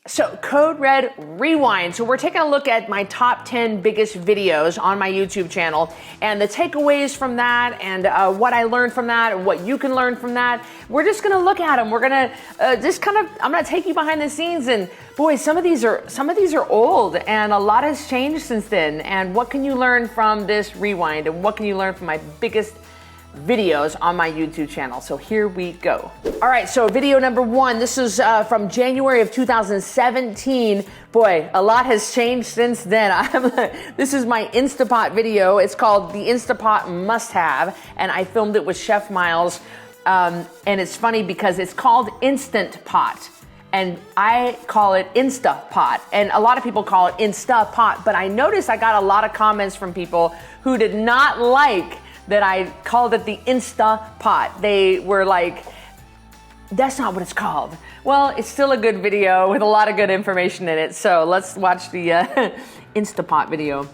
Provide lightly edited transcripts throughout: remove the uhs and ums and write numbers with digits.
So Code Red Rewind. So we're taking a look at my top 10 biggest videos on my YouTube channel and the takeaways from that and what I learned from that and what you can learn from that. We're just gonna look at them. We're gonna I'm gonna take you behind the scenes, and boy, some of these are old and a lot has changed since then. And what can you learn from this rewind, and what can you learn from my biggest videos on my YouTube channel? So here we go. All right, so video number one, this is from January of 2017. Boy, a lot has changed since then. This is my Insta Pot video. It's called the Insta Pot Must Have, and I filmed it with Chef Miles. And it's funny because it's called Instant Pot, and I call it Insta Pot, and a lot of people call it Insta Pot, but I noticed I got a lot of comments from people who did not like that I called it the Insta Pot. They were like, that's not what it's called. Well, it's still a good video with a lot of good information in it. So let's watch the Insta Pot video.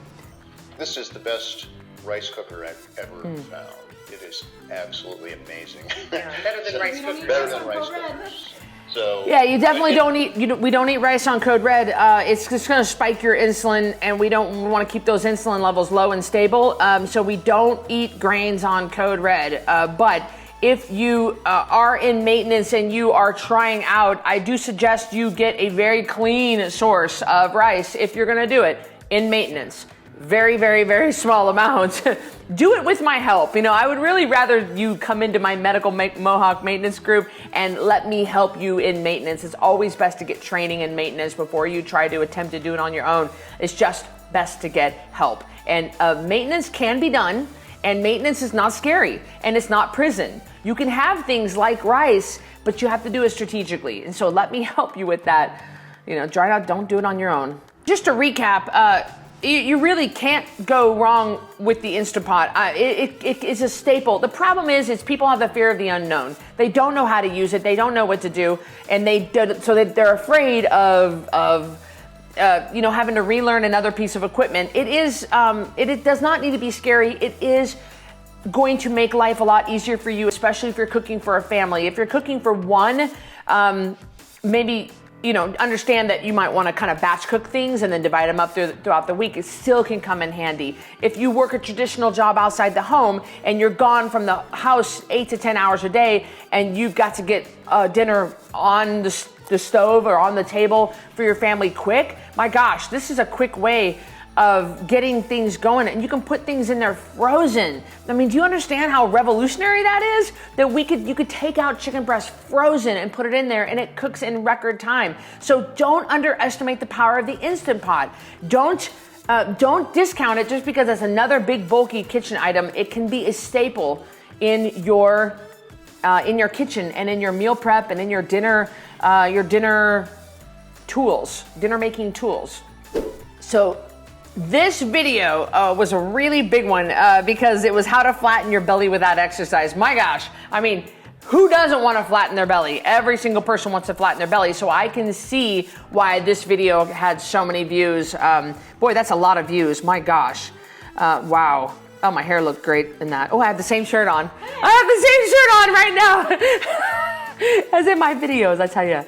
This is the best rice cooker I've ever found. It is absolutely amazing. Yeah, better than rice cookers. Better than rice cookers. So, yeah, you definitely don't eat, we don't eat rice on Code Red. It's just gonna spike your insulin, and we wanna keep those insulin levels low and stable. So we don't eat grains on Code Red. But if you are in maintenance and you are trying out, I do suggest you get a very clean source of rice if you're gonna do it in maintenance. Very, very, very small amounts. Do it with my help. You know, I would really rather you come into my medical Mohawk maintenance group and let me help you in maintenance. It's always best to get training in maintenance before you try to attempt to do it on your own. It's just best to get help. And maintenance can be done, and maintenance is not scary, and it's not prison. You can have things like rice, but you have to do it strategically. And so let me help you with that. You know, try out, don't do it on your own. Just to recap, you really can't go wrong with the Insta Pot. It is a staple. The problem is people have the fear of the unknown. They don't know how to use it. They don't know what to do, and they're afraid of having to relearn another piece of equipment. It does not need to be scary. It is going to make life a lot easier for you, especially if you're cooking for a family. If you're cooking for one, maybe understand that you might want to kind of batch cook things and then divide them up throughout the week. It still can come in handy. If you work a traditional job outside the home and you're gone from the house 8 to 10 hours a day, and you've got to get dinner on the stove or on the table for your family quick, my gosh, this is a quick way of getting things going, and you can put things in there frozen. I mean, do you understand how revolutionary that is? That you could take out chicken breast frozen and put it in there, and it cooks in record time. So don't underestimate the power of the Instant Pot. Don't discount it just because it's another big bulky kitchen item. It can be a staple in your kitchen and in your meal prep and in your dinner making tools. So this video was a really big one because it was how to flatten your belly without exercise. My gosh, I mean, who doesn't want to flatten their belly? Every single person wants to flatten their belly. So I can see why this video had so many views. Boy, that's a lot of views. My gosh. Wow. Oh, my hair looked great in that. Oh, I have the same shirt on. I have the same shirt on right now as in my videos, I tell you. One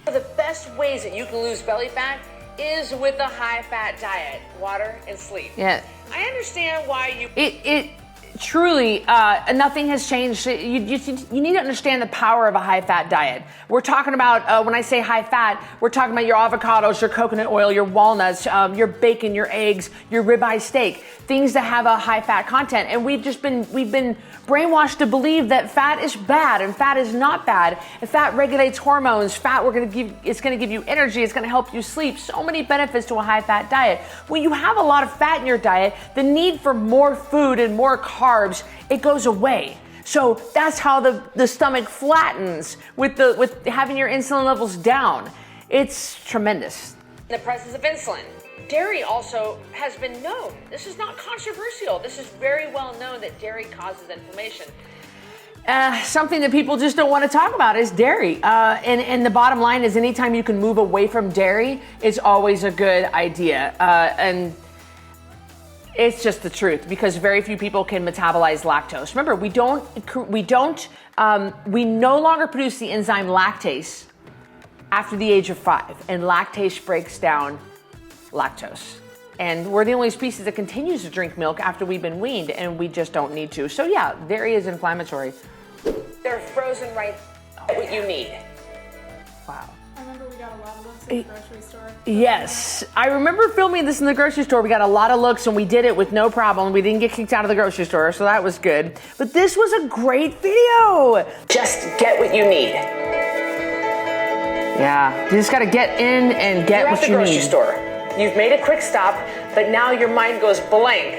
of the best ways that you can lose belly fat is with a high-fat diet, water and sleep. Yeah. I understand why it truly, nothing has changed. You need to understand the power of a high-fat diet. We're talking about, when I say high-fat, we're talking about your avocados, your coconut oil, your walnuts, your bacon, your eggs, your ribeye steak, things that have a high-fat content. And we've been brainwashed to believe that fat is bad, and fat is not bad. And fat regulates hormones. Fat, it's gonna give you energy. It's gonna help you sleep. So many benefits to a high-fat diet. When you have a lot of fat in your diet, the need for more food and more carbs, it goes away. So that's how the stomach flattens with having your insulin levels down. It's tremendous. The presence of insulin. Dairy also has been known. This is not controversial. This is very well known that dairy causes inflammation. Something that people just don't want to talk about is dairy. And the bottom line is anytime you can move away from dairy, it's always a good idea. And it's just the truth, because very few people can metabolize lactose. Remember, we no longer produce the enzyme lactase after the age of 5, and lactase breaks down lactose. And we're the only species that continues to drink milk after we've been weaned, and we just don't need to. So yeah, dairy is inflammatory. They're frozen right what you need. Wow. I remember we got a lot of looks in the grocery store. Yes, I remember filming this in the grocery store. We got a lot of looks and we did it with no problem. We didn't get kicked out of the grocery store, so that was good. But this was a great video. Just get what you need. Yeah, you just gotta get in and get what you need. You're at the grocery store. You've made a quick stop, but now your mind goes blank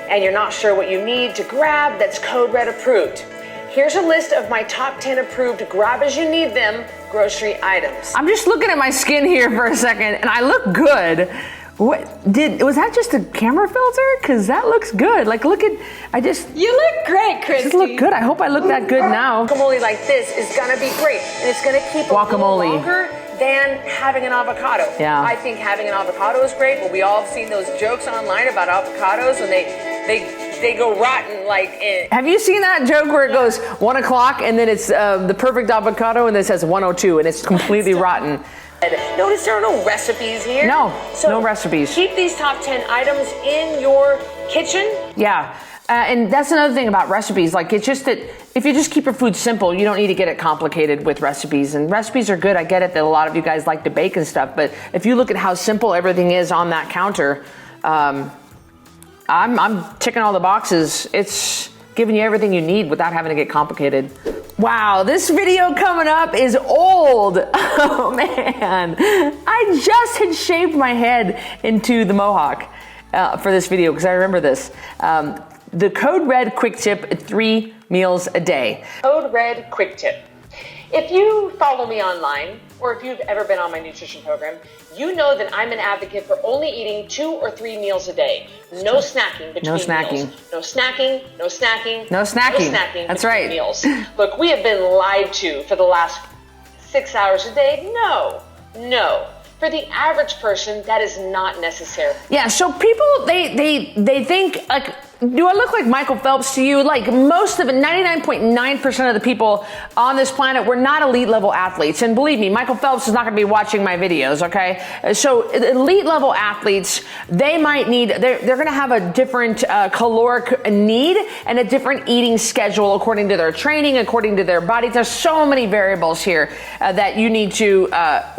and you're not sure what you need to grab that's Code Red approved. Here's a list of my top 10 approved grab as you need them grocery items. I'm just looking at my skin here for a second and I look good. Was that just a camera filter? Cause that looks good. Like look at, You look great, Cristy. Just look good. I hope I look that good now. Guacamole like this is gonna be great and it's gonna keep guacamole longer than having an avocado. Yeah. I think having an avocado is great, but we all have seen those jokes online about avocados and they go rotten like in. Have you seen that joke where it goes 1 o'clock and then it's the perfect avocado and then it says 1:02 and it's completely rotten? Notice there are no recipes here. No, no recipes. Keep these top 10 items in your kitchen. Yeah. And that's another thing about recipes. Like it's just that if you just keep your food simple, you don't need to get it complicated with recipes. And recipes are good. I get it that a lot of you guys like to bake and stuff, but if you look at how simple everything is on that counter, I'm ticking all the boxes. It's giving you everything you need without having to get complicated. Wow, this video coming up is old. Oh man, I just had shaved my head into the mohawk for this video because I remember this. The Code Red Quick Tip, 3 meals a day. Code Red Quick Tip. If you follow me online, or if you've ever been on my nutrition program, you know that I'm an advocate for only eating 2 or 3 meals a day. No snacking between meals. No snacking, no snacking, no snacking That's right. Meals. Look, we have been lied to for the last 6 hours a day. No. For the average person, that is not necessary. Yeah, so people, they think, like, do I look like Michael Phelps to you? Like most of it, 99.9% of the people on this planet, we're not elite level athletes. And believe me, Michael Phelps is not gonna be watching my videos, okay? So elite level athletes, they might need, they're gonna have a different caloric need and a different eating schedule according to their training, according to their body. There's so many variables here that you need to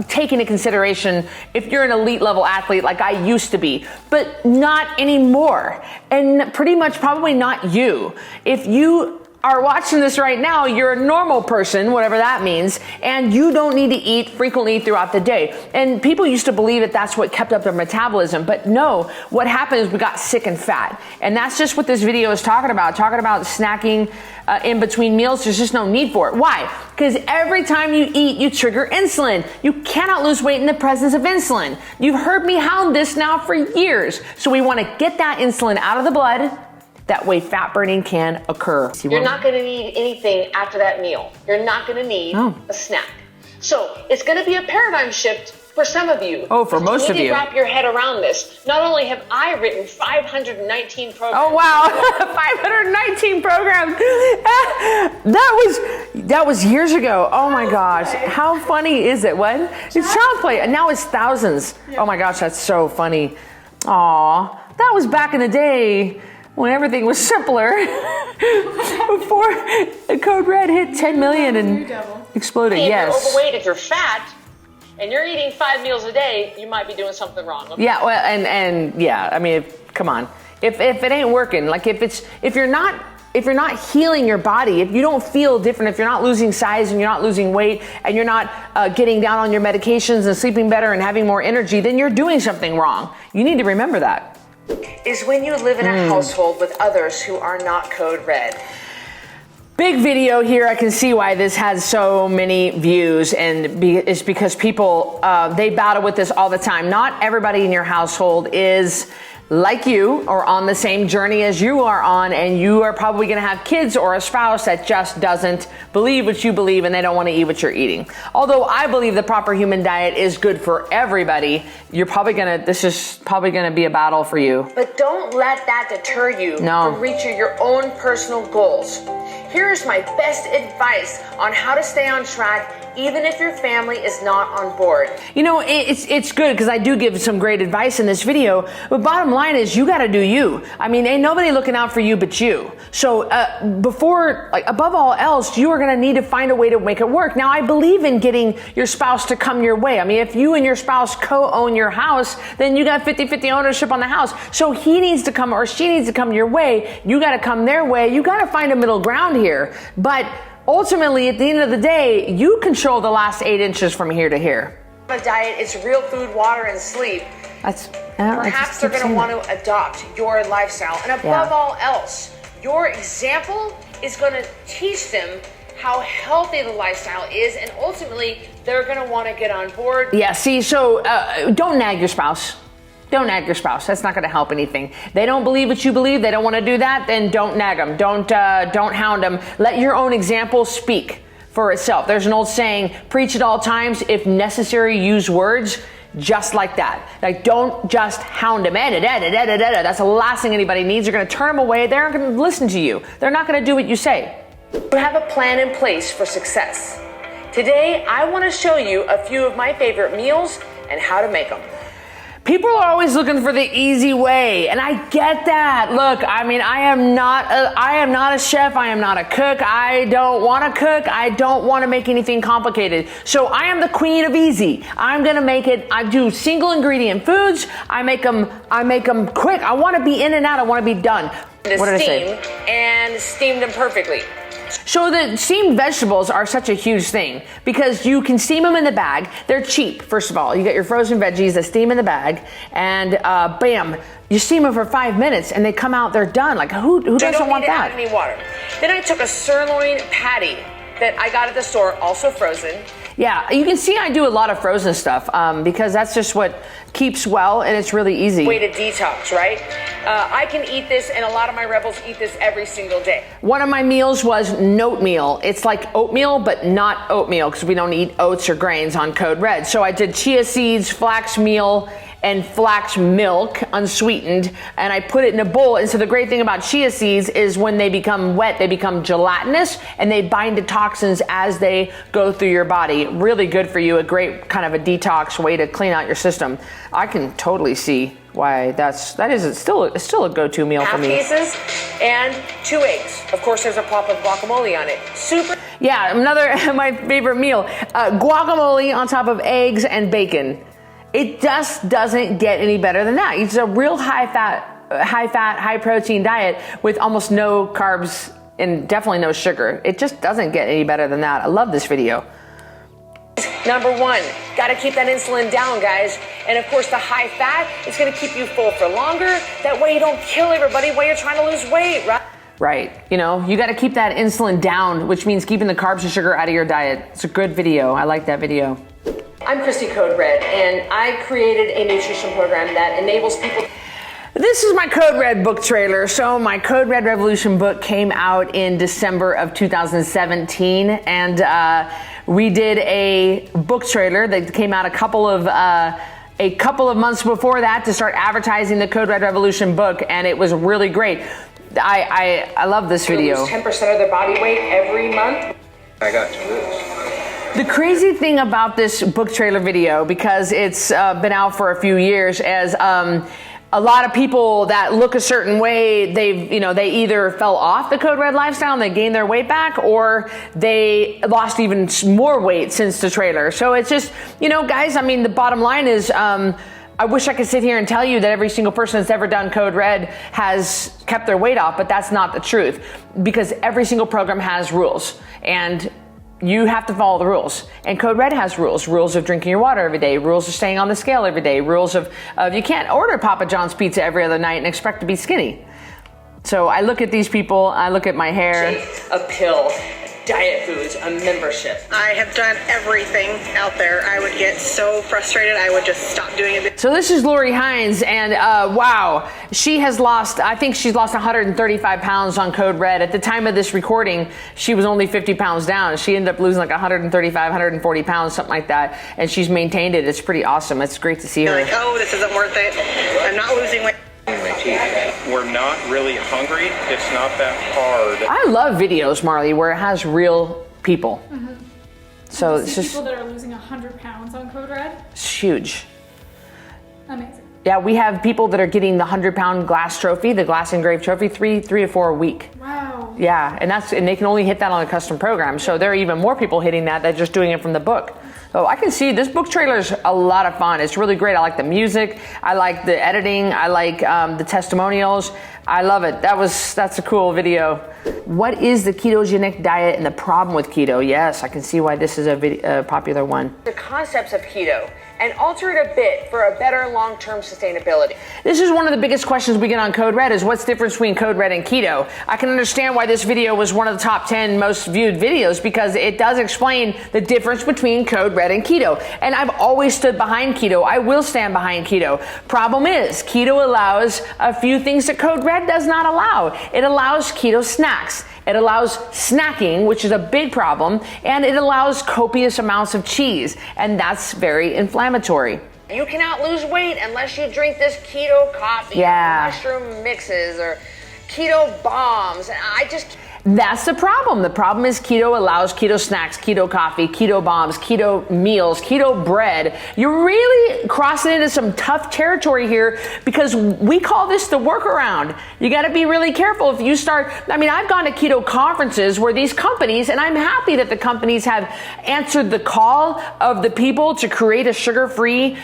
take into consideration if you're an elite level athlete like I used to be, but not anymore. And pretty much probably not you. If you are watching this right now, you're a normal person, whatever that means, and you don't need to eat frequently throughout the day. And people used to believe that that's what kept up their metabolism, but no, what happened is we got sick and fat. And that's just what this video is talking about snacking in between meals. There's just no need for it. Why? Because every time you eat, you trigger insulin. You cannot lose weight in the presence of insulin. You've heard me hound this now for years. So we want to get that insulin out of the blood. That way fat burning can occur. You're not gonna need anything after that meal. You're not gonna need a snack. So it's gonna be a paradigm shift for some of you. Oh, for most of you. You need to wrap your head around this. Not only have I written 519 programs. Oh wow, 519 programs. That was years ago. Oh my gosh, how funny is it? What? It's child's play, and now it's thousands. Oh my gosh, that's so funny. Aw, that was back in the day when everything was simpler, before Code Red hit 10 million and exploded. If you're overweight, if you're fat, and you're eating 5 meals a day, you might be doing something wrong. Okay? Yeah, well, and yeah, I mean, come on. If it ain't working, like if you're not healing your body, if you don't feel different, if you're not losing size and you're not losing weight and you're not getting down on your medications and sleeping better and having more energy, then you're doing something wrong. You need to remember that. Is when you live in a household with others who are not Code Red. Big video here. I can see why this has so many views, and it's because people, they battle with this all the time. Not everybody in your household is like you or on the same journey as you are on, and you are probably going to have kids or a spouse that just doesn't believe what you believe and they don't want to eat what you're eating. Although I believe the proper human diet is good for everybody, this is probably going to be a battle for you. But don't let that deter you from reaching your own personal goals. Here's my best advice on how to stay on track even if your family is not on board. You know, it's good because I do give some great advice in this video, but bottom line is you got to do you. I mean, ain't nobody looking out for you but you. So above all else, you are going to need to find a way to make it work. Now, I believe in getting your spouse to come your way. I mean, if you and your spouse co-own your house, then you got 50-50 ownership on the house. So he needs to come or she needs to come your way. You got to come their way. You got to find a middle ground here. But ultimately, at the end of the day, you control the last 8 inches from here to here. A diet is real food, water, and sleep. Perhaps they're going to want to adopt your lifestyle. And above all else, your example is going to teach them how healthy the lifestyle is, and ultimately, they're going to want to get on board. Yeah, see, so don't nag your spouse. Don't nag your spouse. That's not going to help anything. They don't believe what you believe. They don't want to do that. Then don't nag them. Don't hound them. Let your own example speak for itself. There's an old saying, preach at all times. If necessary, use words just like that. Like, don't just hound them. That's the last thing anybody needs. You're going to turn them away. They're not going to listen to you. They're not going to do what you say. You have a plan in place for success. Today, I want to show you a few of my favorite meals and how to make them. People are always looking for the easy way, and I get that. Look, I mean, I am not a chef. I am not a cook. I don't want to cook. I don't want to make anything complicated. So I am the queen of easy. I'm gonna make it. I do single ingredient foods. I make them quick. I want to be in and out. I want to be done. What did I say? And steam them perfectly. So the steamed vegetables are such a huge thing because you can steam them in the bag. They're cheap, first of all. You get your frozen veggies that steam in the bag, and bam, you steam them for 5 minutes and they come out, they're done. Like who doesn't want that? Add any water. Then I took a sirloin patty that I got at the store, also frozen. Yeah, you can see I do a lot of frozen stuff because that's just what keeps well, and it's really easy. Way to detox, right? I can eat this, and a lot of my rebels eat this every single day. One of my meals was oatmeal. It's like oatmeal, but not oatmeal because we don't eat oats or grains on Code Red. So I did chia seeds, flax meal, and flax milk, unsweetened, and I put it in a bowl. And so the great thing about chia seeds is when they become wet, they become gelatinous, and they bind to toxins as they go through your body. Really good for you, a great kind of a detox way to clean out your system. I can totally see why it's still a go-to meal for me. Half pieces and 2 eggs. Of course, there's a pop of guacamole on it. Super. Yeah, another my favorite meal, guacamole on top of eggs and bacon. It just doesn't get any better than that. It's a real high fat, high protein diet with almost no carbs and definitely no sugar. It just doesn't get any better than that. I love this video. Number 1, gotta keep that insulin down, guys. And of course, the high fat is gonna keep you full for longer. That way you don't kill everybody while you're trying to lose weight, right? Right, you know, you gotta keep that insulin down, which means keeping the carbs and sugar out of your diet. It's a good video. I like that video. I'm Cristy Code Red, and I created a nutrition program that enables people. This is my Code Red book trailer. So my Code Red Revolution book came out in December of 2017, and we did a book trailer that came out a couple of months before that to start advertising the Code Red Revolution book, and it was really great. I love this video. Lose 10% of their body weight every month. I got to lose. The crazy thing about this book trailer video, because it's been out for a few years, as a lot of people that look a certain way, they either fell off the Code Red lifestyle and they gained their weight back, or they lost even more weight since the trailer. So it's just, guys, I mean, the bottom line is, I wish I could sit here and tell you that every single person that's ever done Code Red has kept their weight off, but that's not the truth, because every single program has rules, and you have to follow the rules. And Code Red has rules of drinking your water every day, rules of staying on the scale every day, rules of you can't order Papa John's pizza every other night and expect to be skinny. So I look at these people, I look at my hair. A pill, diet foods, a membership. I have done everything out there. I would get so frustrated, I would just stop doing it. So this is Lori Hines, and wow, she has lost, I think she's lost 135 pounds on Code Red. At the time of this recording, she was only 50 pounds down. She ended up losing like 135, 140 pounds, something like that, and she's maintained it. It's pretty awesome. It's great to see her. Like, oh, this isn't worth it. I'm not losing weight. We're not really hungry. It's not that hard. I love videos, Marley, where it has real people. So it's just people that are losing 100 pounds on Code Red. It's huge. Amazing. Yeah, we have people that are getting the 100-pound glass trophy, the glass engraved trophy, three to four a week. Wow. Yeah, and they can only hit that on a custom program. So there are even more people hitting that. They're just doing it from the book. So I can see this book trailer is a lot of fun. It's really great. I like the music. I like the editing. I like the testimonials. I love it. That's a cool video. What is the ketogenic diet and the problem with keto? Yes, I can see why this is a popular one. The concepts of keto and alter it a bit for a better long-term sustainability. This is one of the biggest questions we get on Code Red is what's the difference between Code Red and keto? I can understand why this video was one of the top 10 most viewed videos because it does explain the difference between Code Red and keto. And I've always stood behind keto. I will stand behind keto. Problem is, keto allows a few things that Code Red does not allow. It allows keto snacks. It allows snacking, which is a big problem, and it allows copious amounts of cheese, and that's very inflammatory. You cannot lose weight unless you drink this keto coffee, mushroom mixes, or keto bombs. That's the problem. The problem is keto allows keto snacks, keto coffee, keto bombs, keto meals, keto bread. You're really crossing into some tough territory here because we call this the workaround. You got to be really careful if you start. I mean, I've gone to keto conferences where these companies, and I'm happy that the companies have answered the call of the people to create a sugar-free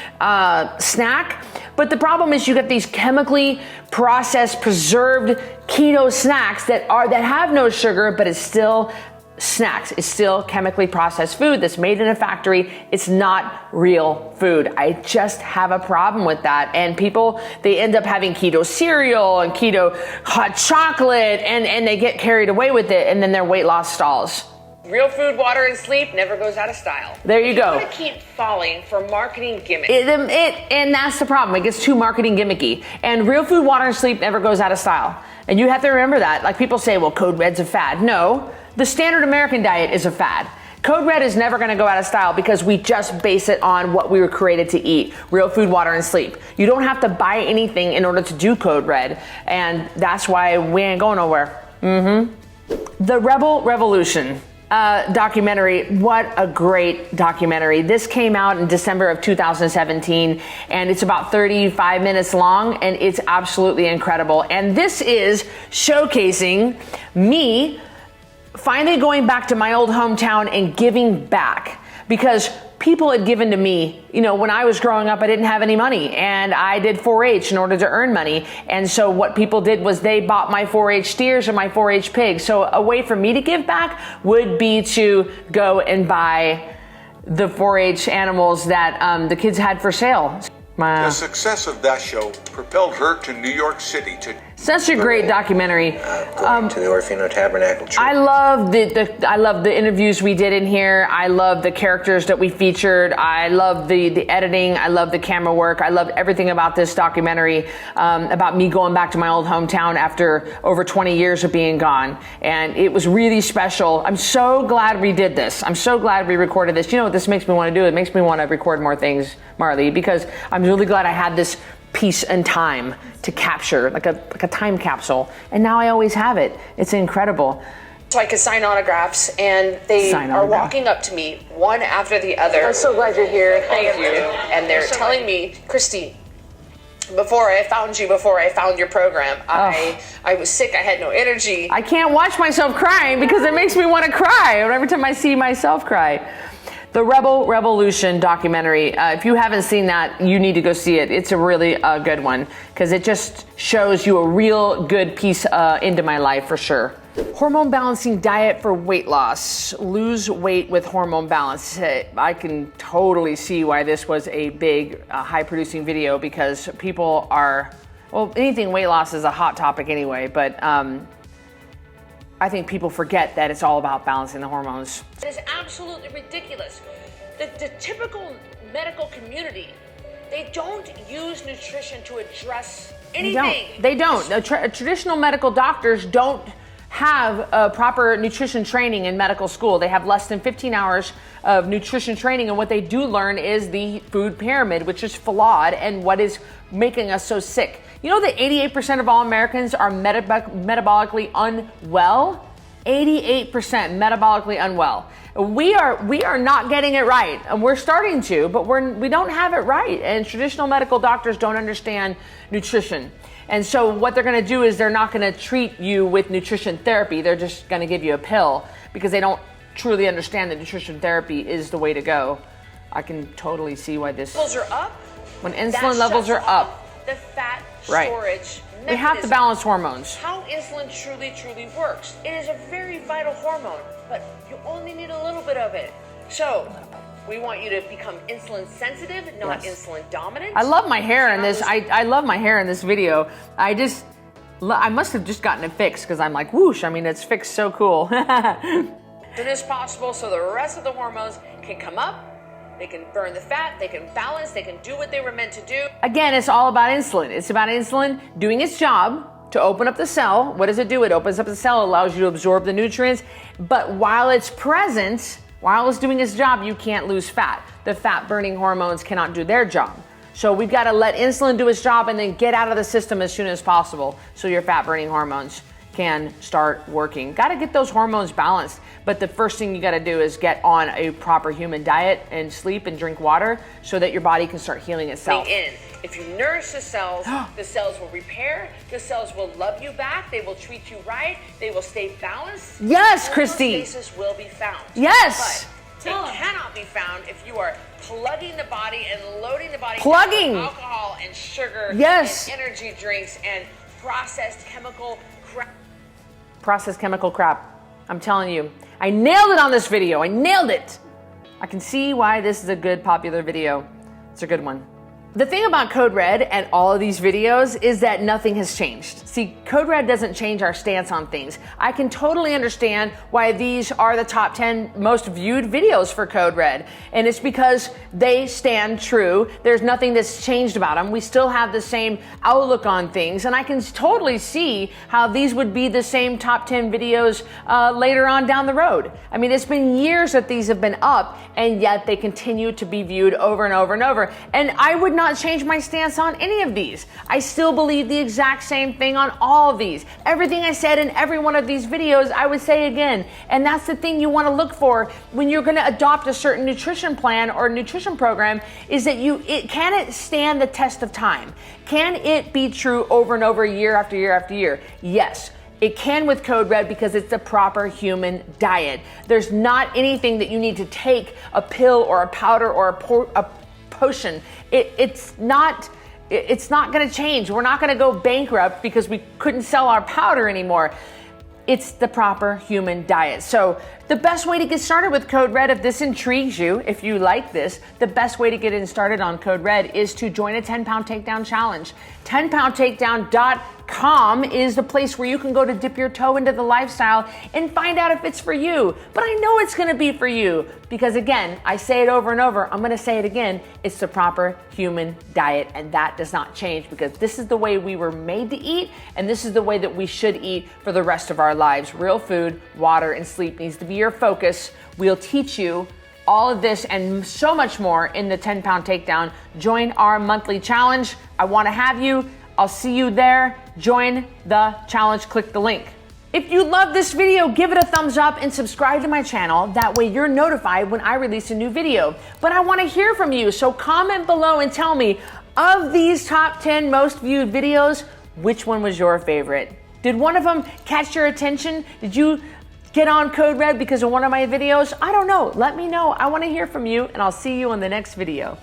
snack. But the problem is you get these chemically processed, preserved keto snacks that have no sugar, but it's still snacks. It's still chemically processed food that's made in a factory. It's not real food. I just have a problem with that. And people, they end up having keto cereal and keto hot chocolate, and they get carried away with it, and then their weight loss stalls. Real food, water, and sleep never goes out of style. There you go. You gotta keep falling for marketing gimmicks. And that's the problem. It gets too marketing gimmicky. And real food, water, and sleep never goes out of style. And you have to remember that. Like people say, well, Code Red's a fad. No, the standard American diet is a fad. Code Red is never gonna go out of style because we just base it on what we were created to eat. Real food, water, and sleep. You don't have to buy anything in order to do Code Red. And that's why we ain't going nowhere. The Rebel Revolution. Documentary. What a great documentary. This came out in December of 2017 and it's about 35 minutes long and it's absolutely incredible. And this is showcasing me finally going back to my old hometown and giving back because people had given to me, you know, when I was growing up, I didn't have any money and I did 4-H in order to earn money. And so what people did was they bought my 4-H steers and my 4-H pigs. So a way for me to give back would be to go and buy the 4-H animals that the kids had for sale. The success of that show propelled her to New York City to such a great documentary. Going to the Orfino Tabernacle Church. I love the interviews we did in here. I love the characters that we featured. I love the editing. I love the camera work. I loved everything about this documentary, about me going back to my old hometown after over 20 years of being gone. And it was really special. I'm so glad we did this. I'm so glad we recorded this. You know what this makes me want to do? It makes me want to record more things, Marley, because I'm really glad I had this piece and time to capture, like a time capsule. And now I always have it. It's incredible. So I could sign autographs and they are walking up to me one after the other. I'm so glad you're here. Thank you. And they're telling me, Cristy, before I found your program, I was sick, I had no energy. I can't watch myself crying because it makes me want to cry every time I see myself cry. The Rebel Revolution documentary, if you haven't seen that, you need to go see it. It's a really good one because it just shows you a real good piece into my life for sure. Hormone balancing diet for weight loss. Lose weight with hormone balance. I can totally see why this was a big high producing video because people are, well, anything weight loss is a hot topic anyway, but I think people forget that it's all about balancing the hormones. It is absolutely ridiculous. The typical medical community, they don't use nutrition to address anything. They don't. Traditional medical doctors don't have proper nutrition training in medical school. They have less than 15 hours of nutrition training, and what they do learn is the food pyramid, which is flawed and what is making us so sick. You know that 88% of all Americans are metabolically unwell? 88% metabolically unwell. We are not getting it right, and we're starting to, but we don't have it right, and traditional medical doctors don't understand nutrition. And so what they're going to do is they're not going to treat you with nutrition therapy. They're just going to give you a pill because they don't truly understand that nutrition therapy is the way to go. I can totally see why this. Levels are up. When insulin levels are up, the fat right. storage. We have to balance hormones. How insulin truly works. It is a very vital hormone, but you only need a little bit of it. So we want you to become insulin sensitive, not insulin dominant. I love my hair in this. I love my hair in this video. I must have just gotten it fixed because I'm like, whoosh. I mean, it's fixed so cool. As soon as possible, so the rest of the hormones can come up. They can burn the fat, they can balance, they can do what they were meant to do. Again, it's all about insulin. It's about insulin doing its job to open up the cell. What does it do? It opens up the cell, allows you to absorb the nutrients. But while it's present, while it's doing its job, you can't lose fat. The fat burning hormones cannot do their job. So we've got to let insulin do its job and then get out of the system as soon as possible so your fat burning hormones can start working. Got to get those hormones balanced. But the first thing you got to do is get on a proper human diet and sleep and drink water so that your body can start healing itself. If you nourish the cells will repair, the cells will love you back, they will treat you right, they will stay balanced. Yes, Cristy. Homeostasis will be found. Yes. But it cannot be found if you are plugging the body and loading the body with alcohol and sugar and energy drinks and processed chemical crap. I'm telling you, I nailed it on this video. I nailed it. I can see why this is a good popular video. It's a good one. The thing about Code Red and all of these videos is that nothing has changed. See, Code Red doesn't change our stance on things. I can totally understand why these are the top 10 most viewed videos for Code Red. And it's because they stand true. There's nothing that's changed about them. We still have the same outlook on things. And I can totally see how these would be the same top 10 videos later on down the road. I mean, it's been years that these have been up, and yet they continue to be viewed over and over and over. And I would not change my stance on any of these. I still believe the exact same thing on all of these. Everything I said in every one of these videos, I would say again. And that's the thing you want to look for when you're going to adopt a certain nutrition plan or nutrition program, is that can it stand the test of time? Can it be true over and over, year after year after year? Yes. It can with Code Red because it's the proper human diet. There's not anything that you need to take, a pill or a powder or a potion. It's not going to change. We're not going to go bankrupt because we couldn't sell our powder anymore. It's the proper human diet. So the best way to get started with Code Red, if this intrigues you, if you like this, the best way to get started on Code Red is to join a 10-pound takedown challenge. 10poundtakedown.com is the place where you can go to dip your toe into the lifestyle and find out if it's for you. But I know it's going to be for you because, again, I say it over and over. I'm going to say it again. It's the proper human diet, and that does not change because this is the way we were made to eat, and this is the way that we should eat for the rest of our lives. Real food, water, and sleep needs to be your focus. We'll teach you all of this and so much more in the 10-pound takedown. Join our monthly challenge. I want to have you. I'll see you there. Join the challenge. Click the link. If you love this video, give it a thumbs up and subscribe to my channel. That way you're notified when I release a new video. But I want to hear from you, so comment below and tell me, of these top 10 most viewed videos, which one was your favorite? Did one of them catch your attention? Did you get on Code Red because of one of my videos? I don't know. Let me know. I want to hear from you, and I'll see you in the next video.